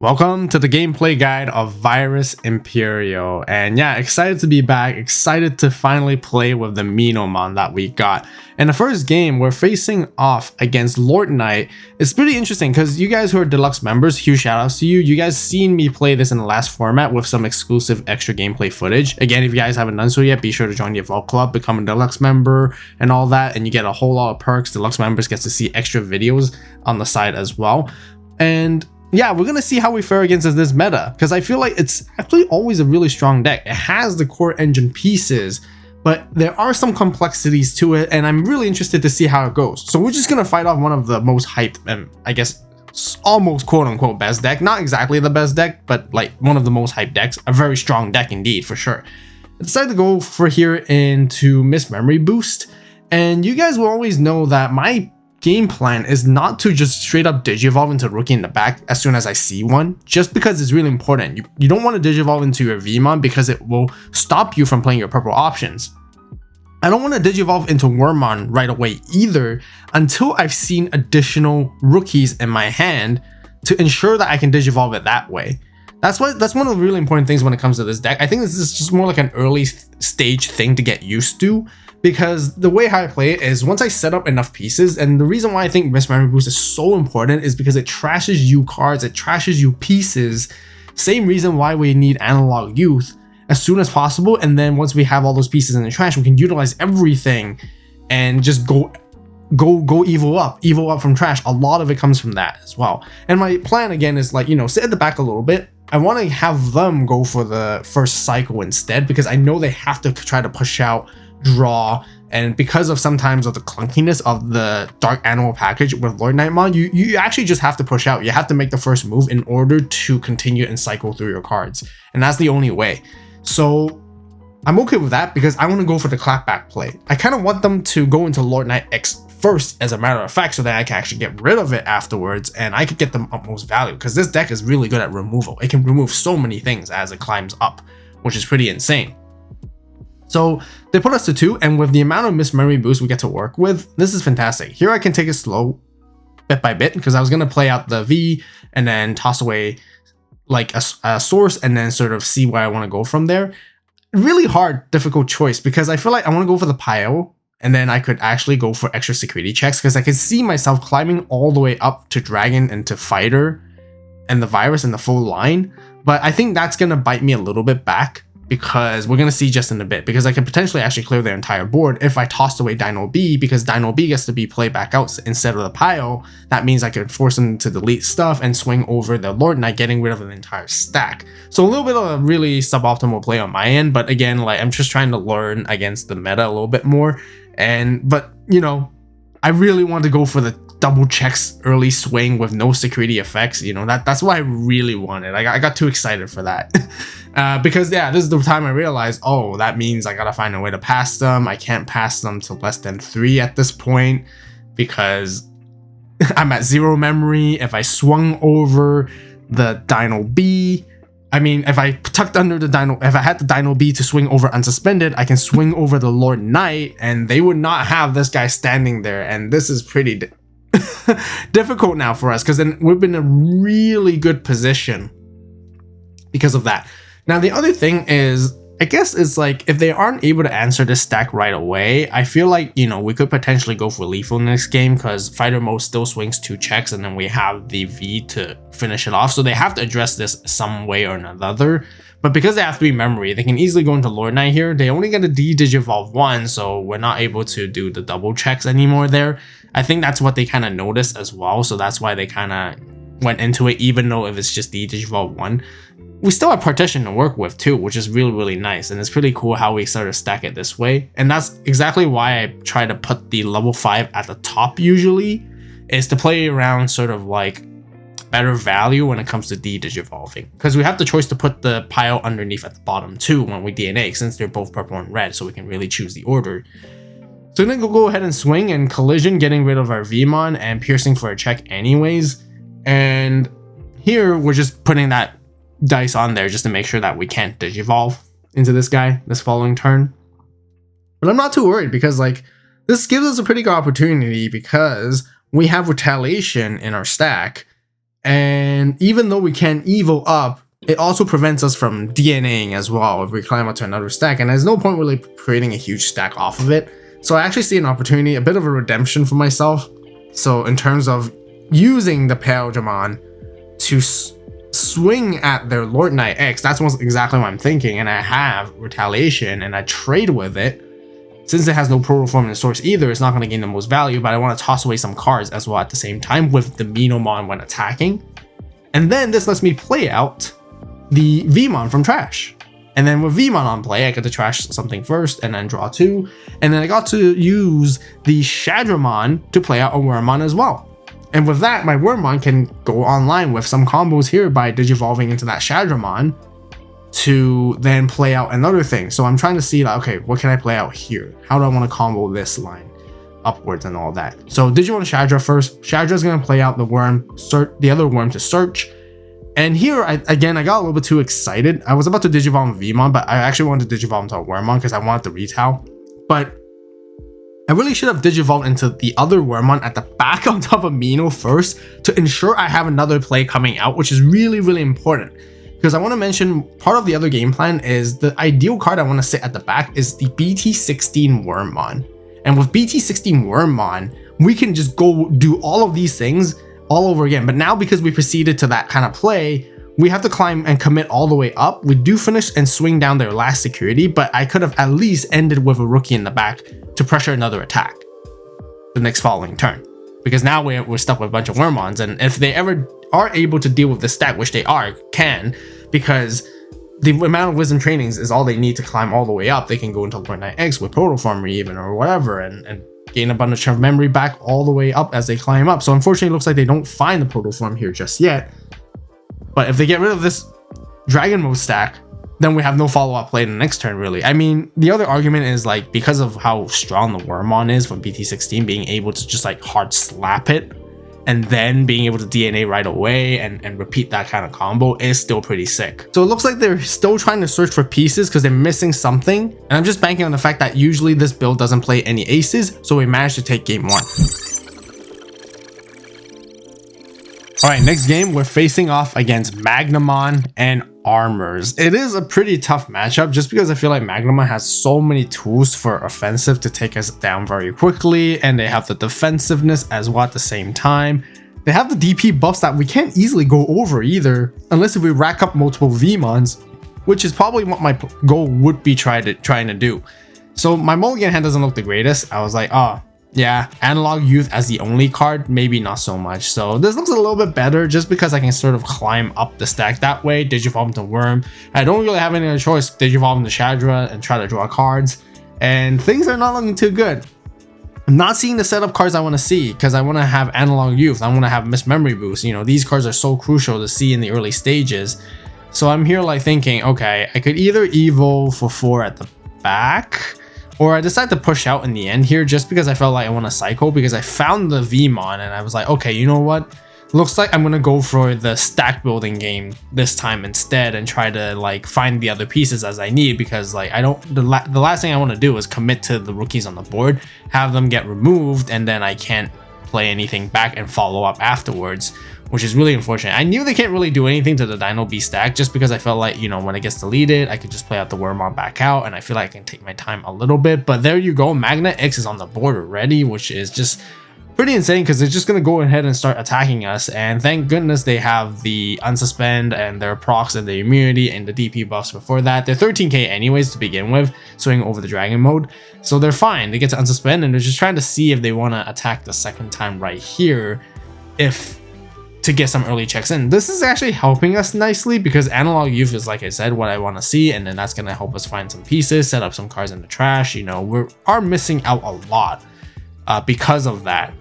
Welcome to the gameplay guide of Virus Imperial, and yeah, excited to be back, excited to finally play with the Minomon that we got. In the first game, we're facing off against Lord Knight. It's pretty interesting because you guys who are deluxe members, huge shout outs to you. You guys seen me play this in the last format with some exclusive extra gameplay footage. Again, if you guys haven't done so yet, be sure to join the AVAULT Club, become a deluxe member and all that, and you get a whole lot of perks. Deluxe members get to see extra videos on the side as well. And yeah, we're gonna see how we fare against this meta, because I feel like it's actually always a really strong deck. It has the core engine pieces, but there are some complexities to it, and I'm really interested to see how it goes. So we're just gonna fight off one of the most hyped and I guess almost quote-unquote best deck. Not exactly the best deck, but like one of the most hyped decks. A very strong deck indeed, for sure. I decided to go for here into Miss Memory Boost, and you guys will always know that my game plan is not to just straight up digivolve into Rookie in the back as soon as I see one, just because it's really important. You don't want to digivolve into your Vmon because it will stop you from playing your purple options. I don't want to digivolve into Wormmon right away either until I've seen additional rookies in my hand to ensure that I can digivolve it that way. That's one of the really important things when it comes to this deck. I think this is just more like an early stage thing to get used to, because the way how I play it is once I set up enough pieces, and the reason why I think Miss Memory Boost is so important is because it trashes you cards, it trashes you pieces. Same reason why we need Analog Youth as soon as possible, and then once we have all those pieces in the trash, we can utilize everything and just go evil up from trash. A lot of it comes from that as well. And my plan again is like, sit at the back a little bit. I want to have them go for the first cycle instead, because I know they have to try to push out, draw, and because of sometimes of the clunkiness of the Dark Animal package with Lord Knightmon, you actually just have to push out. You have to make the first move in order to continue and cycle through your cards, and that's the only way. So I'm okay with that because I want to go for the clapback play. I kind of want them to go into Lord Knight X first, as a matter of fact, so that I can actually get rid of it afterwards and I could get them utmost value, because this deck is really good at removal. It can remove so many things as it climbs up, which is pretty insane. So they put us to 2, and with the amount of Miss Memory Boost we get to work with, this is fantastic. Here I can take it slow, bit by bit, because I was going to play out the V and then toss away like a source and then sort of see where I want to go from there. Really hard, difficult choice, because I feel like I want to go for the pile, and then I could actually go for extra security checks, because I can see myself climbing all the way up to Dragon and to Fighter and the Virus in the full line. But I think that's going to bite me a little bit back, because we're going to see just in a bit, because I can potentially actually clear their entire board if I tossed away Dino B, because Dino B gets to be played back out instead of the pile. That means I could force them to delete stuff and swing over the Lord Knight, getting rid of an entire stack. So a little bit of a really suboptimal play on my end, but again, like, I'm just trying to learn against the meta a little bit more. But I really want to go for the double checks early swing with no security effects. That's what I really wanted. I got too excited for that. Because yeah, this is the time I realized, oh, that means I gotta find a way to pass them. I can't pass them to less than 3 at this point, because I'm at 0 memory. If I swung over the Dino B, I mean, if I tucked under the Dino, if I had the Dino B to swing over unsuspended, I can swing over the Lord Knight, and they would not have this guy standing there. And this is pretty difficult now for us, because then we've been in a really good position because of that. Now, the other thing is, I guess it's like, if they aren't able to answer this stack right away, I feel like, we could potentially go for lethal next game, because fighter mode still swings 2 checks, and then we have the V to finish it off. So they have to address this some way or another. But because they have 3 memory, they can easily go into Lord Knight here. They only get a D-Digivolve 1, so we're not able to do the double checks anymore there. I think that's what they kind of noticed as well, so that's why they kind of went into it, even though if it's just D-Digivolve 1. We still have partition to work with too, which is really, really nice, and it's pretty cool how we sort of stack it this way. And that's exactly why I try to put the level 5 at the top usually, is to play around sort of like better value when it comes to D-Digivolving, because we have the choice to put the pile underneath at the bottom too when we DNA, since they're both purple and red, so we can really choose the order. So I'm gonna go ahead and swing and collision, getting rid of our Vmon and piercing for a check anyways. And here we're just putting that dice on there just to make sure that we can't digivolve into this guy this following turn. But I'm not too worried, because like, this gives us a pretty good opportunity, because we have retaliation in our stack, And even though we can evo up, it also prevents us from DNAing as well if we climb up to another stack, and there's no point really creating a huge stack off of it. So I actually see an opportunity, a bit of a redemption for myself. So in terms of using the Imperialdramon to swing at their Lord Knight X, that's exactly what I'm thinking, and I have Retaliation and I trade with it. Since it has no proto form in the source either, it's not going to gain the most value, but I want to toss away some cards as well at the same time with the Minomon when attacking. And then this lets me play out the Vmon from trash. And then with Vmon on play, I get to trash something first and then draw 2. And then I got to use the Shadramon to play out a Wormmon as well. And with that, my Wormmon can go online with some combos here by digivolving into that Shadramon to then play out another thing. So I'm trying to see, like, okay, what can I play out here? How do I want to combo this line upwards and all that? So Digimon Shadra first. Shadra's going to play out the worm, the other worm to search. And here, again, I got a little bit too excited. I was about to digivolve Vmon, but I actually wanted to digivolve into a Wormmon because I wanted the retail. But I really should have digivolved into the other Wormmon at the back on top of Mino first to ensure I have another play coming out, which is really, really important. Because I want to mention, part of the other game plan is the ideal card I want to sit at the back is the BT16 Wormmon. And with BT16 Wormmon, we can just go do all of these things all over again. But now because we proceeded to that kind of play, we have to climb and commit all the way up. We do finish and swing down their last security, but I could have at least ended with a rookie in the back to pressure another attack the next following turn. Because now we're stuck with a bunch of Wormmons, and if they ever are able to deal with the stack, which they can, because the amount of wisdom trainings is all they need to climb all the way up. They can go into Lord Knight X with Protoformer even or whatever, and gain a bunch of memory back all the way up as they climb up. So unfortunately, it looks like they don't find the Protoform here just yet. But if they get rid of this Dragon Mode stack, then we have no follow-up play in the next turn, really. I mean, the other argument is, like, because of how strong the Wormmon is from BT16, being able to just, like, hard slap it and then being able to DNA right away and repeat that kind of combo is still pretty sick. So it looks like they're still trying to search for pieces because they're missing something. And I'm just banking on the fact that usually this build doesn't play any aces, so we managed to take game 1. Alright, next game, we're facing off against Magnamon and Armors. It is a pretty tough matchup just because I feel like Magnamon has so many tools for offensive to take us down very quickly, and they have the defensiveness as well at the same time. They have the DP buffs that we can't easily go over either, unless if we rack up multiple Vmons, which is probably what my goal would be trying to do. So my mulligan hand doesn't look the greatest. I was like, oh, yeah, Analog Youth as the only card, maybe not so much. So this looks a little bit better just because I can sort of climb up the stack that way, digivolve into Worm. I don't really have any other choice, digivolve into Shadra and try to draw cards. And things are not looking too good. I'm not seeing the setup cards I want to see because I want to have Analog Youth. I want to have Miss Memory Boost. You know, these cards are so crucial to see in the early stages. So I'm here like thinking, okay, I could either Evo for 4 at the back, or I decided to push out in the end here just because I felt like I want to cycle because I found the Vmon and I was like, okay, you know what? Looks like I'm going to go for the stack building game this time instead and try to like find the other pieces as I need because like I don't, the last thing I want to do is commit to the rookies on the board, have them get removed, and then I can't play anything back and follow up afterwards, which is really unfortunate. I knew they can't really do anything to the Dino B stack just because I felt like, you know, when it gets deleted, I could just play out the Wormmon back out and I feel like I can take my time a little bit. But there you go, Magna X is on the board already, which is just pretty insane because they're just going to go ahead and start attacking us. And thank goodness they have the unsuspend and their procs and the immunity and the DP buffs before that. They're 13k anyways to begin with, swing over the dragon mode. So they're fine. They get to unsuspend and they're just trying to see if they want to attack the second time right here to get some early checks in. This is actually helping us nicely because Analog Youth is, like I said, what I want to see, and then that's going to help us find some pieces, set up some cards in the trash. You know, we are missing out a lot because of that.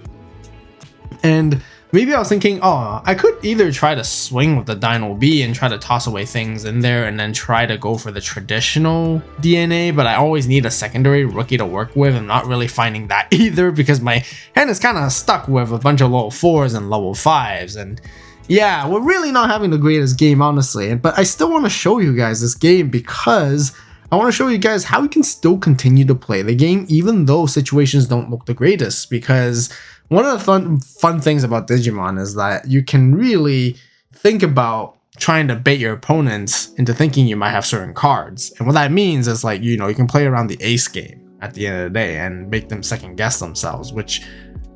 And maybe I was thinking, oh, I could either try to swing with the Dino B and try to toss away things in there and then try to go for the traditional DNA, but I always need a secondary rookie to work with. I'm not really finding that either because my hand is kind of stuck with a bunch of level 4s and level 5s. And yeah, we're really not having the greatest game, honestly. But I still want to show you guys this game because I want to show you guys how we can still continue to play the game even though situations don't look the greatest, because One of the fun things about Digimon is that you can really think about trying to bait your opponents into thinking you might have certain cards. And what that means is like, you can play around the ace game at the end of the day and make them second guess themselves, which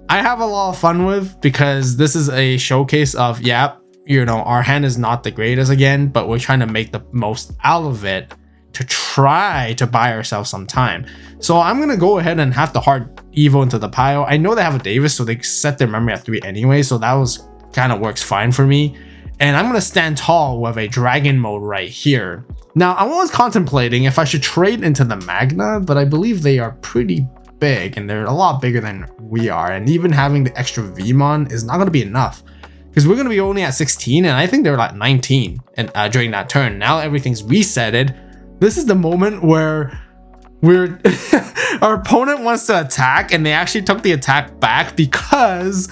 I have a lot of fun with because this is a showcase of, our hand is not the greatest again, but we're trying to make the most out of it to try to buy ourselves some time. So I'm going to go ahead and have the hard Evo into the pile. I know they have a Davis, so they set their memory at 3 anyway, so that was kind of works fine for me. And I'm going to stand tall with a dragon mode right here. Now, I was contemplating if I should trade into the Magna, but I believe they are pretty big and they're a lot bigger than we are. And even having the extra Vmon is not going to be enough because we're going to be only at 16 and I think they're at 19 and during that turn. Now everything's resetted. This is the moment where our opponent wants to attack and they actually took the attack back because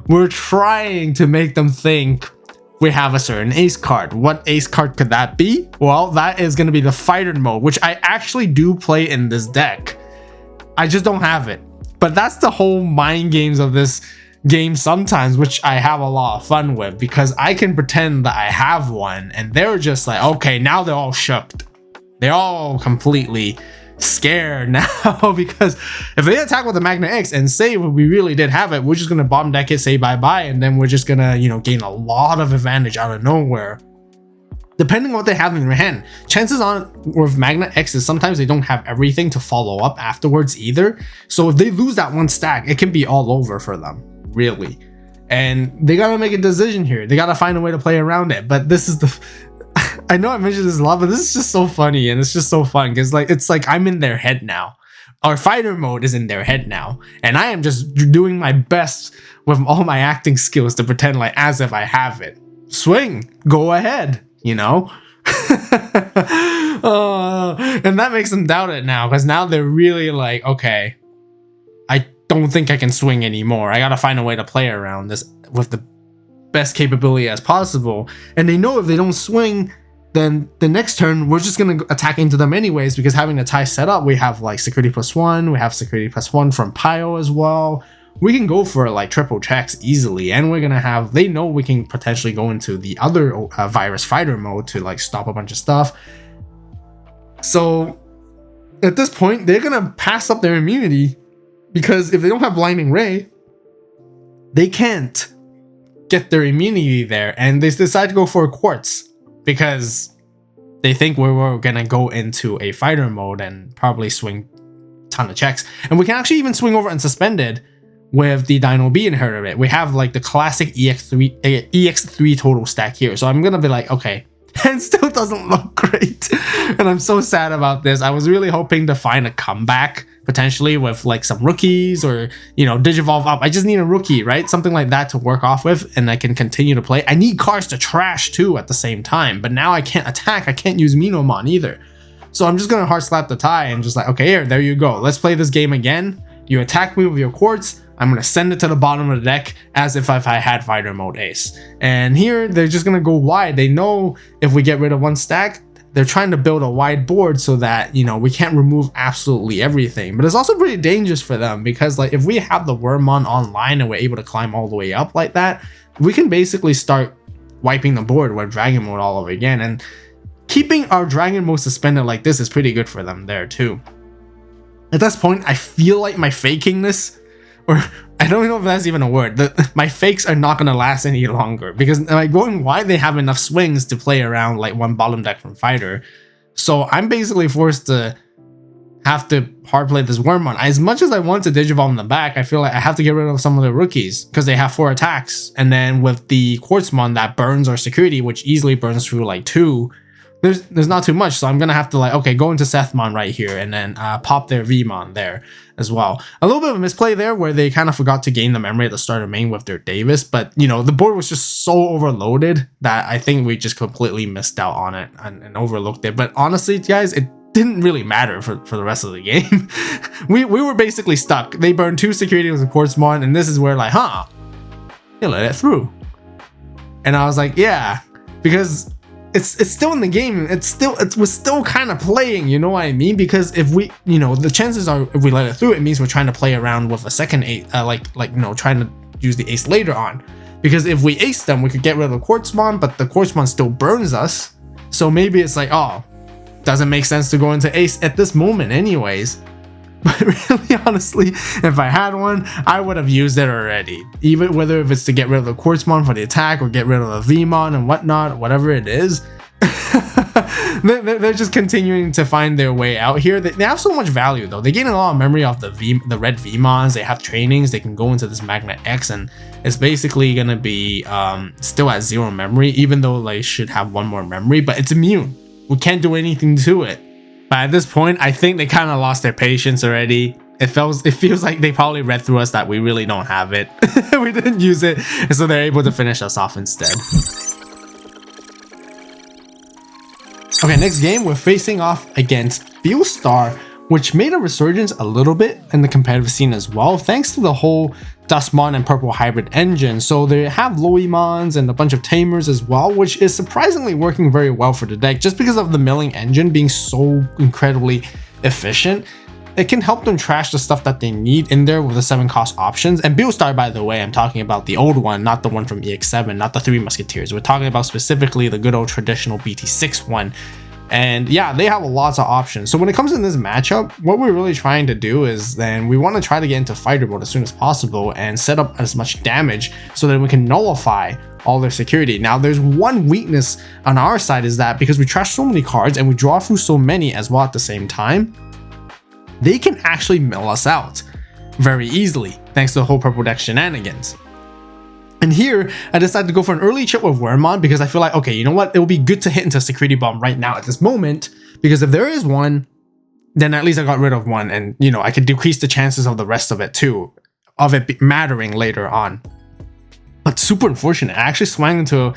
we're trying to make them think we have a certain ace card. What ace card could that be? Well, that is going to be the fighter mode, which I actually do play in this deck. I just don't have it. But that's the whole mind games of this game sometimes, which I have a lot of fun with because I can pretend that I have one and they're just like, okay, now they're all shook. They're all completely scared now because if they attack with the Magna X and say we really did have it, we're just going to bomb deck it, say bye-bye, and then we're just going to, gain a lot of advantage out of nowhere. Depending on what they have in their hand, chances on with Magna X is sometimes they don't have everything to follow up afterwards either. So if they lose that one stack, it can be all over for them, really. And they got to make a decision here. They got to find a way to play around it. But this is I know I mentioned this a lot, but this is just so funny and it's just so fun because it's like I'm in their head now. Our fighter mode is in their head now, and I am just doing my best with all my acting skills to pretend like as if I have it. Swing, go ahead, and that makes them doubt it now because now they're really like, okay, I don't think I can swing anymore. I gotta find a way to play around this with the best capability as possible, and they know if they don't swing, then the next turn we're just gonna attack into them anyways because having the tie set up, we have like security +1, we have security +1 from Pio as well. We can go for like triple checks easily, and we're gonna have, they know we can potentially go into the other virus fighter mode to like stop a bunch of stuff. So at this point they're gonna pass up their immunity because if they don't have blinding ray, they can't get their immunity there, and they decide to go for a quartz because they think we're gonna go into a fighter mode and probably swing a ton of checks. And we can actually even swing over unsuspended with the Dinobeemon Errata. We have like the classic EX3 total stack here. So I'm gonna be like, okay, and still doesn't look great. And I'm so sad about this. I was really hoping to find a comeback potentially with like some rookies or, Digivolve up. I just need a rookie, right? Something like that to work off with and I can continue to play. I need cards to trash too at the same time, but now I can't attack. I can't use Minomon either. So I'm just going to hard slap the tie and just like, okay, there you go. Let's play this game again. You attack me with your quartz. I'm going to send it to the bottom of the deck as if I had fighter mode ace. And here they're just going to go wide. They know if we get rid of one stack, they're trying to build a wide board so that, we can't remove absolutely everything. But it's also pretty dangerous for them because like if we have the Wormmon online and we're able to climb all the way up like that, we can basically start wiping the board with Dragon mode all over again. And keeping our Dragon mode suspended like this is pretty good for them there too. At this point, I feel like my fakingness, or I don't know if that's even a word, my fakes are not going to last any longer because like going wide, they have enough swings to play around like one bottom deck from fighter. So I'm basically forced to have to hard play this Wormmon. As much as I want to Digivolve in the back, I feel like I have to get rid of some of the rookies because they have 4 attacks. And then with the Quartzmon that burns our security, which easily burns through like 2, there's not too much, so I'm gonna have to like, okay, go into Sethmon right here and then pop their Vmon there as well. A little bit of a misplay there where they kind of forgot to gain the memory at the start of main with their Davis, but the board was just so overloaded that I think we just completely missed out on it and overlooked it. But honestly, guys, it didn't really matter for the rest of the game. we were basically stuck. They burned 2 security with the Quartzmon, and this is where like, they let it through. And I was like, yeah, because it's still in the game. We're still kind of playing, you know what I mean? Because if we, you know, the chances are if we let it through, it means we're trying to play around with a second ace, you know, trying to use the ace later on. Because if we ace them, we could get rid of the Quartzmon, but the Quartzmon still burns us. So maybe it's like, oh, doesn't make sense to go into ace at this moment anyways. But really, honestly, if I had one, I would have used it already. Even whether if it's to get rid of the Quartzmon for the attack or get rid of the Vmon and whatnot, whatever it is. They're just continuing to find their way out here. They have so much value though. They gain a lot of memory off the red Vmons. They have trainings. They can go into this Magnet X, and it's basically gonna be still at 0 memory, even though they should have 1 more memory. But it's immune. We can't do anything to it. But at this point, I think they kind of lost their patience already. It feels like they probably read through us that we really don't have it. We didn't use it, and so they're able to finish us off instead. Okay, next game, we're facing off against Beelstar, which made a resurgence a little bit in the competitive scene as well, thanks to the whole Dustmon and Purple hybrid engine. So they have Loemons and a bunch of Tamers as well, which is surprisingly working very well for the deck just because of the milling engine being so incredibly efficient. It can help them trash the stuff that they need in there with the 7 cost options. And Beelstar, by the way, I'm talking about the old one, not the one from EX7, not the 3 Musketeers. We're talking about specifically the good old traditional BT6 one. And yeah, they have lots of options. So when it comes in this matchup, what we're really trying to do is then we want to try to get into fighter mode as soon as possible and set up as much damage so that we can nullify all their security. Now, there's one weakness on our side, is that because we trash so many cards and we draw through so many as well at the same time, they can actually mill us out very easily thanks to the whole purple deck shenanigans. And here, I decided to go for an early chip with Wormmon because I feel like, okay, you know what? It will be good to hit into Security Bomb right now at this moment, because if there is one, then at least I got rid of one, and, you know, I could decrease the chances of the rest of it too, of it mattering later on. But super unfortunate. I actually swung into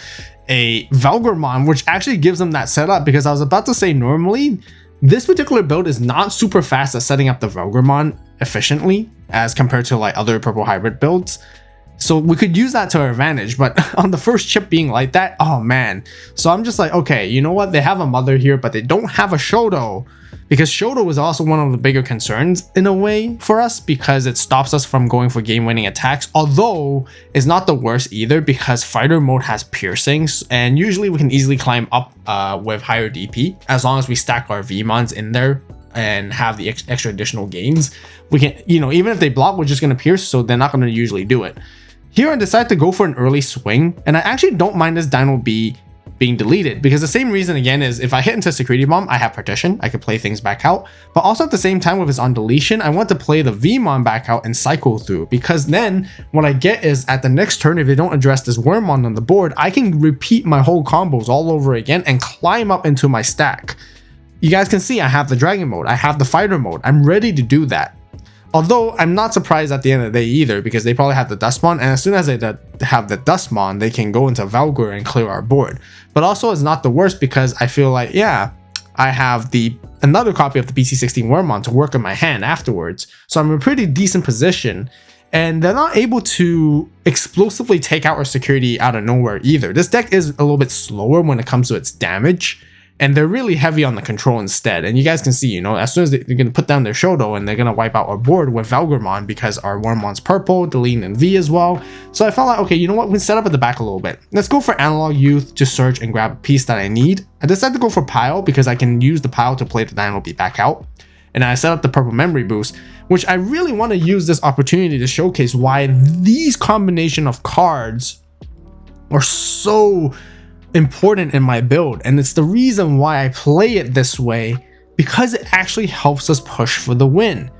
a Valgormon, which actually gives them that setup, because I was about to say normally, this particular build is not super fast at setting up the Valgormon efficiently as compared to like other purple hybrid builds. So we could use that to our advantage, but on the first chip being like that, oh man. So I'm just like, okay, you know what? They have a mother here, but they don't have a Shoto, because Shoto is also one of the bigger concerns in a way for us, because it stops us from going for game-winning attacks, although it's not the worst either, because fighter mode has piercings, and usually we can easily climb up with higher DP, as long as we stack our Vmons in there and have the extra additional gains. We can, you know, even if they block, we're just going to pierce, so they're not going to usually do it. Here I decided to go for an early swing, and I actually don't mind this Dino B being deleted, because the same reason again is if I hit into Security Bomb, I have Partition, I could play things back out, but also at the same time with his on deletion, I want to play the Vmon back out and cycle through, because then what I get is at the next turn, if they don't address this Wormmon on the board, I can repeat my whole combos all over again and climb up into my stack. You guys can see I have the Dragon mode, I have the Fighter mode, I'm ready to do that. Although I'm not surprised at the end of the day either, because they probably have the Dustmon, and as soon as they have the Dustmon, they can go into Valgor and clear our board. But also it's not the worst, because I feel like, yeah, I have another copy of the BT16 Wormmon to work in my hand afterwards. So I'm in a pretty decent position, and they're not able to explosively take out our security out of nowhere either. This deck is a little bit slower when it comes to its damage, and they're really heavy on the control instead. And you guys can see, you know, as soon as they're going to put down their Shoto, and they're going to wipe out our board with Valgormon, because our Wormmon's purple, deleting in V as well. So I felt like, okay, you know what, we can set up at the back a little bit. Let's go for Analog Youth to search and grab a piece that I need. I decided to go for Pile, because I can use the Pile to play the Dino B back out. And I set up the purple memory boost, which I really want to use this opportunity to showcase why these combination of cards are so important in my build, and it's the reason why I play it this way, because it actually helps us push for the win.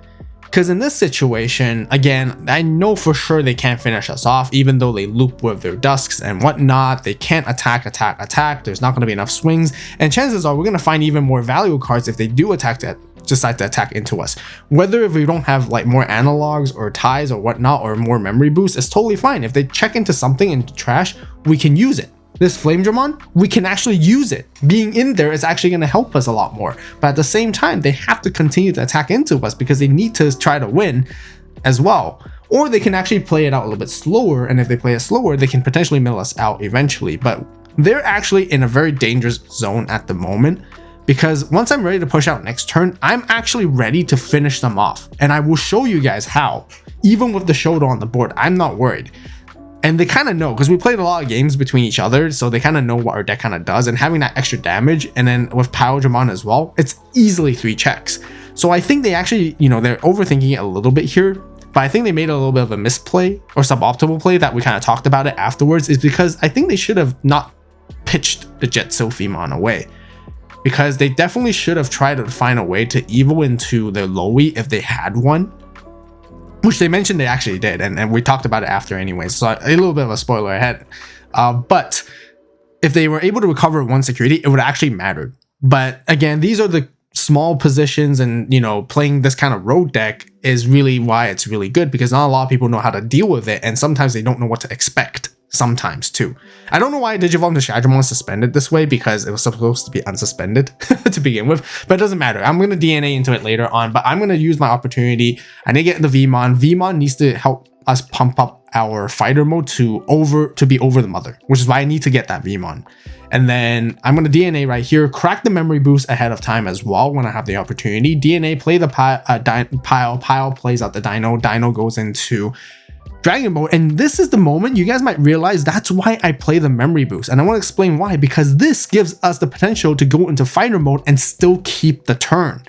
Because in this situation, again, I know for sure they can't finish us off, even though they loop with their Dusks and whatnot. They can't attack. There's not going to be enough swings, and chances are we're going to find even more value cards if they do decide to attack into us. Whether if we don't have like more analogs or ties or whatnot, or more memory boosts, it's totally fine. If they check into something in trash, we can use it. This Flamedramon, we can actually use it. Being in there is actually going to help us a lot more. But at the same time, they have to continue to attack into us, because they need to try to win as well. Or they can actually play it out a little bit slower, and if they play it slower, they can potentially mill us out eventually. But they're actually in a very dangerous zone at the moment, because once I'm ready to push out next turn, I'm actually ready to finish them off. And I will show you guys how. Even with the Shoto on the board, I'm not worried. And they kind of know, because we played a lot of games between each other, so they kind of know what our deck kind of does, and having that extra damage, and then with Imperialdramon as well, it's easily 3 checks. So I think they actually, you know, they're overthinking it a little bit here, but I think they made a little bit of a misplay or suboptimal play that we kind of talked about it afterwards, is because I think they should have not pitched the Jet Sylphimon away, because they definitely should have tried to find a way to evo into their Lowy if they had one. Which they mentioned they actually did, and we talked about it after anyways, so a little bit of a spoiler ahead. But if they were able to recover 1 security, it would actually matter. But again, these are the small positions, and you know, playing this kind of road deck is really why it's really good, because not a lot of people know how to deal with it, and sometimes they don't know what to expect. Sometimes too. I don't know why Digivolve to Shadowmon suspended this way, because it was supposed to be unsuspended to begin with, but it doesn't matter. I'm going to DNA into it later on, but I'm going to use my opportunity. I need to get the Vmon. Vmon needs to help us pump up our fighter mode to be over the mother, which is why I need to get that Vmon. And then I'm going to DNA right here, crack the memory boost ahead of time as well when I have the opportunity. DNA, play the pile plays out the Dino goes into Dragon mode, and this is the moment you guys might realize that's why I play the memory boost, and I want to explain why, because this gives us the potential to go into fighter mode and still keep the turn,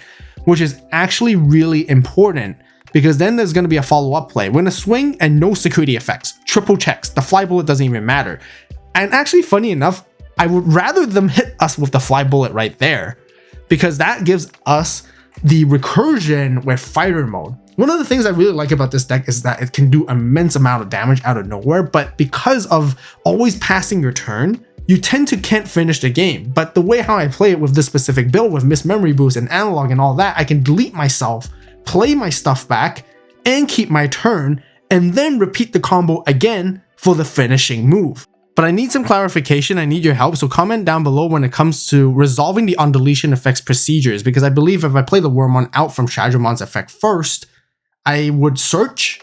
which is actually really important, because then there's going to be a follow-up play. We're going to swing and no security effects, triple checks, the fly bullet doesn't even matter. And actually, funny enough, I would rather them hit us with the fly bullet right there, because that gives us the recursion with fighter mode. One of the things I really like about this deck is that it can do immense amount of damage out of nowhere, but because of always passing your turn, you tend to can't finish the game. But the way how I play it with this specific build with Miss Memory Boost and Analog and all that, I can delete myself, play my stuff back, and keep my turn, and then repeat the combo again for the finishing move. But I need some clarification, I need your help, so comment down below when it comes to resolving the undeletion effects procedures, because I believe if I play the Wormmon out from Shadowmon's effect first, I would search,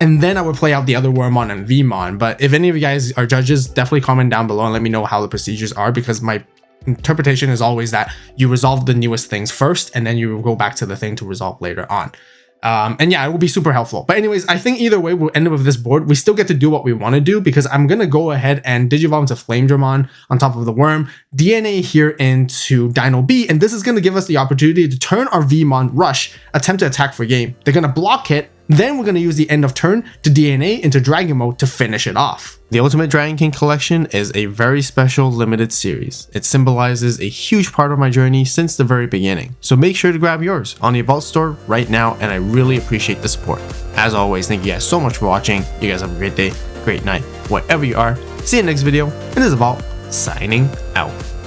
and then I would play out the other Wormmon and Vmon. But if any of you guys are judges, definitely comment down below and let me know how the procedures are, because my interpretation is always that you resolve the newest things first, and then you go back to the thing to resolve later on. And yeah, it will be super helpful. But anyways, I think either way, we'll end up with this board. We still get to do what we want to do, because I'm going to go ahead and Digivolve into Flamedramon on top of the Worm, DNA here into Dino B, and this is going to give us the opportunity to turn our Vmon Rush, attempt to attack for game. They're going to block it, then we're going to use the end of turn to DNA into Dragon mode to finish it off. The Ultimate Dragonkin Collection is a very special limited series. It symbolizes a huge part of my journey since the very beginning. So make sure to grab yours on the AVAULT store right now, and I really appreciate the support. As always, thank you guys so much for watching. You guys have a great day, great night, whatever you are. See you in the next video, and this is AVAULT signing out.